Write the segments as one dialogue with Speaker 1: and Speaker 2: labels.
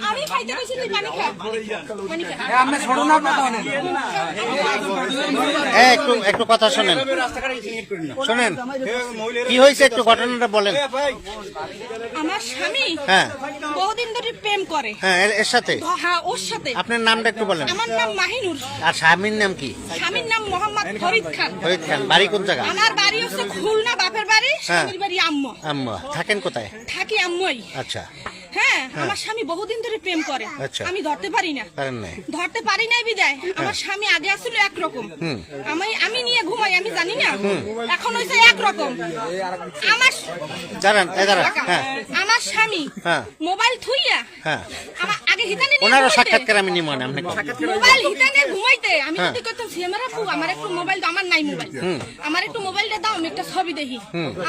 Speaker 1: আমি খাইতে কইছি তুই পানি খা। পানি খা।
Speaker 2: আপনি ছোড়ো না কথা বলেন।
Speaker 3: একটু কথা শোনেন, শোনেন কি হয়েছে একটু ঘটনাটা বলেন।
Speaker 1: আমার স্বামী
Speaker 3: হ্যাঁ
Speaker 1: বহুদিন ধরে প্রেম করে।
Speaker 3: হ্যাঁ এর সাথে
Speaker 1: হ্যাঁ ওর সাথে।
Speaker 3: আপনার নামটা একটু বলেন।
Speaker 1: আমার নাম মাহিনুর।
Speaker 3: আর স্বামীর নাম কি?
Speaker 1: স্বামীর নাম মোহাম্মদ ফরিদ খান।
Speaker 3: ফরিদ খান। বাড়ি কোন জায়গা?
Speaker 1: আমার বাড়ি হচ্ছে খুলনা, বাপের বাড়ি, স্বামীর বাড়ি আম্মা।
Speaker 3: আম্মা থাকেন কোথায়?
Speaker 1: থাকি আম্মাই।
Speaker 3: আচ্ছা
Speaker 1: হ্যাঁ আমার স্বামী বহুদিন ধরে প্রেম করে।
Speaker 3: আচ্ছা।
Speaker 1: আমি ধরতে পারি না।
Speaker 3: পারেন নাই?
Speaker 1: ধরতে পারি নাই বিদায়। আমার স্বামী আগে আসলে একরকম, আমি নিয়ে ঘুমাই, আমি জানি না, এখন হয়েছে একরকম। আমার
Speaker 3: দাঁড়ান দাঁড়ান। হ্যাঁ
Speaker 1: আমার স্বামী
Speaker 3: হ্যাঁ
Speaker 1: মোবাইল থুইয়া
Speaker 3: হ্যাঁ
Speaker 1: আমার আগে হিতানে নিয়ে
Speaker 3: ওনারও
Speaker 1: ঘুমাইতে।
Speaker 3: সাক্ষাৎকার আমি নিব না, আপনি কন।
Speaker 1: মোবাইল হিতানে ঘুমাইতে আমি
Speaker 3: হ্যাঁ।
Speaker 1: যদি কইতাম সিএমআর আপু আমার একটু মোবাইল দাও, আমার নাই মোবাইল, আমার একটু মোবাইলটা দাও, আমি একটা ছবি দেখি।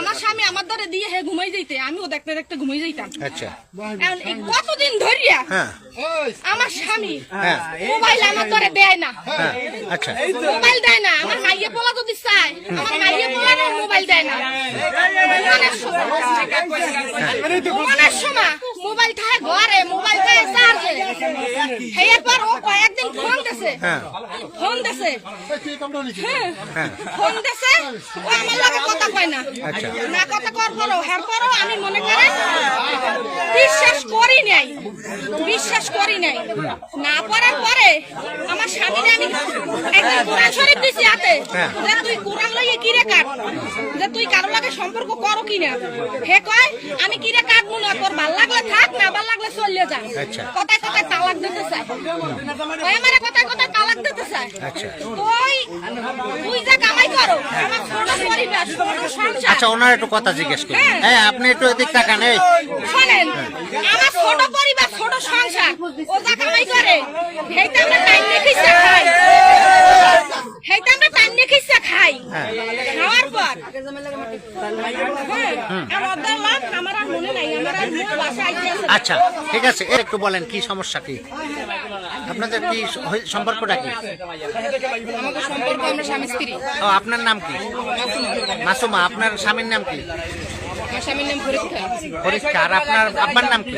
Speaker 1: আমার স্বামী আমার ধরে দিয়ে হে ঘুমাই যাইতে, আমিও দেখতে দেখতে ঘুমাই যাইতাম।
Speaker 3: আচ্ছা
Speaker 1: এখন এই কতদিন ধরিয়া
Speaker 3: হ্যাঁ
Speaker 1: আমার স্বামী
Speaker 3: হ্যাঁ
Speaker 1: মোবাইল আমার ধরে দেয় না।
Speaker 3: হ্যাঁ আচ্ছা
Speaker 1: মোবাইল দেয় না। আমার মাইয়ে পোলা যদি চায়, আমার মাইয়ে পোলা মোবাইল দেয় না। ঘুমানোর সময় মোবাইল থাকে ঘরে, মোবাইল থাকে চার্জে। এরপর ও কয়েকদিন ফোন দিছে, ফোন দিছে, হ্যাঁ ফোন দিছে, ও আমার লগে কথা কয় না।
Speaker 3: আচ্ছা।
Speaker 1: না কথা কর করো হ্যাঁ করো, আমি মনে করেন বিশ্বাস করি নাই, বিশ্বাস করি নাই। না করার পরে আমার স্বামীরে আমি একদিন কোরআন শরীফ দিছি হাতে, যে তুই কোরআন লইয়ে কিরে কাট, যে তুই কারো লাগে সম্পর্ক করো কিনা। হে কয় আমি কিরে কাটবো না, তোর ভাল লাগলে থাক, না ভাল লাগলে চলে যা।
Speaker 3: আচ্ছা।
Speaker 1: কথায় কথায় তালাক দিতে চায়, ওই আমারে কথায় কথায় তালাক দিতে চায়।
Speaker 3: আচ্ছা।
Speaker 1: তুই যা কামাই করো, আমার ছোট পরিবার, ছোট সংসার।
Speaker 3: আচ্ছা ওনার একটু কথা জিজ্ঞেস করি। হ্যাঁ আপনি একটু এদিক তাকান। এই
Speaker 1: শোনেন, আমার ছোট পরিবার, ছোট সংসার, ও যা কামাই করে সেইটা আমরা টাইম দেখিসা খাই, সেইটা আমরা টাইম দেখিসা খাই। খাওয়ার পর আমার দালাম, আমার আর মনে নাই, আমার আর মনে বাসা আইতে আছে।
Speaker 3: আচ্ছা ঠিক আছে, এর একটু বলেন কি সমস্যা, কি আপনাদের কি সম্পর্কটা কি?
Speaker 1: আমাদের সম্পর্ক আমরা স্বামী স্ত্রী।
Speaker 3: ও আপনার নাম কি? মাসুমা। আপনার স্বামীর নাম কি?
Speaker 1: আমার স্বামীর নাম ফরিদ খান।
Speaker 3: ফরিদ খান। আর আপনার আব্বার নাম কি?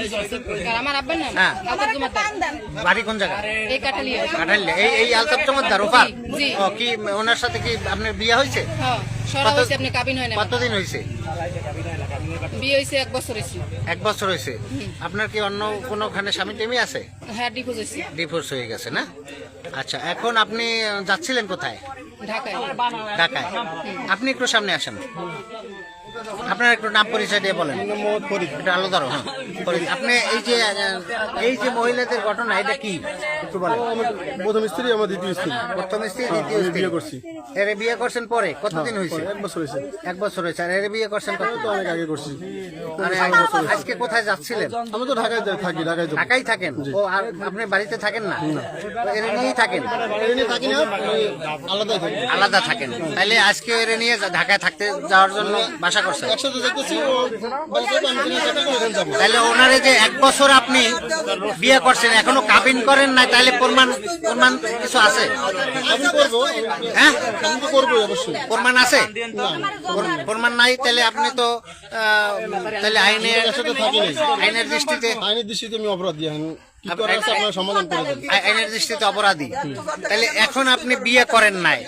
Speaker 1: আর আমার আব্বার নাম
Speaker 3: হ্যাঁ।
Speaker 1: আলতাফ জমাদ্দার।
Speaker 3: বাড়ি কোন জায়গা?
Speaker 1: এই কাঠালিয়া।
Speaker 3: কাঠালিয়া। এই আলতাফ জমাদ্দার ওপার?
Speaker 1: জি।
Speaker 3: ও কি ওনার সাথে কি আপনার বিয়ে হয়েছে?
Speaker 1: হ্যাঁ সরা হইছে, আপনি কাবিন হয় না।
Speaker 3: কতদিন হয়েছে?
Speaker 1: বিয়ে হইছে 1 বছর হইছে।
Speaker 3: 1 বছর হয়েছে। আপনার কি অন্য কোনোখানে স্বামী টেমি আছে?
Speaker 1: হ্যাঁ ডিভোর্স হইছে
Speaker 3: ডিভোর্স হয়ে গেছে না? আচ্ছা এখন আপনি যাচ্ছিলেন কোথায়?
Speaker 1: ঢাকায়।
Speaker 3: ঢাকায়। আপনি একটু সামনে আসেন, আপনার একটু নাম পরিচয় দিয়ে বলেন। একটু আলো ধরো। হ্যাঁ ফরিদ। আপনি এই যে মহিলাদের ঘটনা, এটা কি একটু বলেন।
Speaker 4: প্রথম স্ত্রী, আমার দ্বিতীয় স্ত্রী।
Speaker 3: প্রথম স্ত্রী, দ্বিতীয় স্ত্রী।
Speaker 4: বিয়ে করছি।
Speaker 3: এর বিয়ে করছেন পরে কতদিন হয়েছে?
Speaker 4: 1 বছর হয়েছে।
Speaker 3: 1 বছর হয়েছে। আর এর বিয়ে করছেন কত?
Speaker 4: তো অনেক আগে করছি।
Speaker 3: মানে আজকে কোথায় যাচ্ছিলেন?
Speaker 4: আমি তো ঢাকায় থাকি, ঢাকায় যাবো।
Speaker 3: ঢাকায় থাকেন? ও আর আপনি বাড়িতে থাকেন না? এর নিয়েই থাকেন?
Speaker 4: এই নিয়ে থাকি না, আলাদাই থাকি।
Speaker 3: আলাদা থাকেন। তাইলে আজকে এর নিয়ে ঢাকায় থাকতে যাওয়ার জন্য বাসা করছেন?
Speaker 4: একসাথে যাইতেছি, ও বলছে তো আমি কিনে টাকা করে এখানে যাবো।
Speaker 3: তাহলে ওনারে যে 1 বছর আপনি বিয়ে করছেন, এখনো কাবিন করেন নাই, তাহলে প্রমাণ কিছু আছে?
Speaker 4: আমি করবো,
Speaker 3: হ্যাঁ
Speaker 4: আমি তো করবোই অবশ্যই।
Speaker 3: প্রমাণ আছে? প্রমাণ নাই, তাহলে আপনি তো তাহলে
Speaker 4: একসাথে থাকি নাই।
Speaker 3: আইনের দৃষ্টিতে
Speaker 4: আইনের দৃষ্টিতে আমি অপরাধী। এখন কি করা আছে আপনারা সমাধান করে দেন।
Speaker 3: আইনের দৃষ্টিতে অপরাধী। তাহলে এখন আপনি বিয়ে করেন নাই,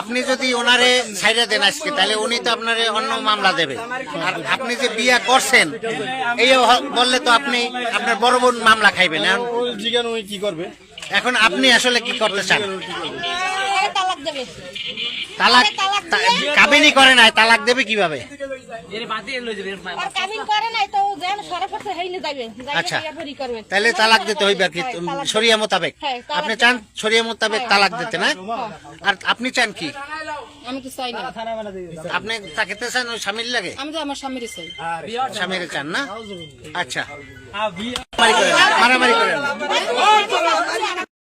Speaker 3: আপনি যদি ওনারে ছাইড়া দেন আজকে, তাহলে উনি তো আপনারে অন্য মামলা দেবে। আর আপনি যে বিয়ে করছেন এই বললে তো আপনি আপনার বড় বোন মামলা খাইবেন।
Speaker 4: ওই জিজ্ঞান ওই কি করবে?
Speaker 3: এখন আপনি আসলে কি করতে চান?
Speaker 1: তালাক দেবে।
Speaker 3: তালাক? কাবিনই করে নাই, তালাক দেবে কিভাবে?
Speaker 1: আর কাবিন করে নাই তো যেন সরাসরি হেইনে যাবে,
Speaker 3: আচ্ছা
Speaker 1: বিয়ে ভরি করবে।
Speaker 3: তাহলে তালাক দিতে হইবে আর কি, শরিয়া মোতাবেক।
Speaker 1: হ্যাঁ, তালাক
Speaker 3: আপনি চান শরিয়া মোতাবেক তালাক দিতে না? আর আপনি চান কি?
Speaker 1: আমি তো চাই না।
Speaker 3: আপনি তাকে চান ওই স্বামীর লাগে?
Speaker 1: আমি তো আমার স্বামীর চাই।
Speaker 3: স্বামীর চান না? আচ্ছা মারামারি করেন না।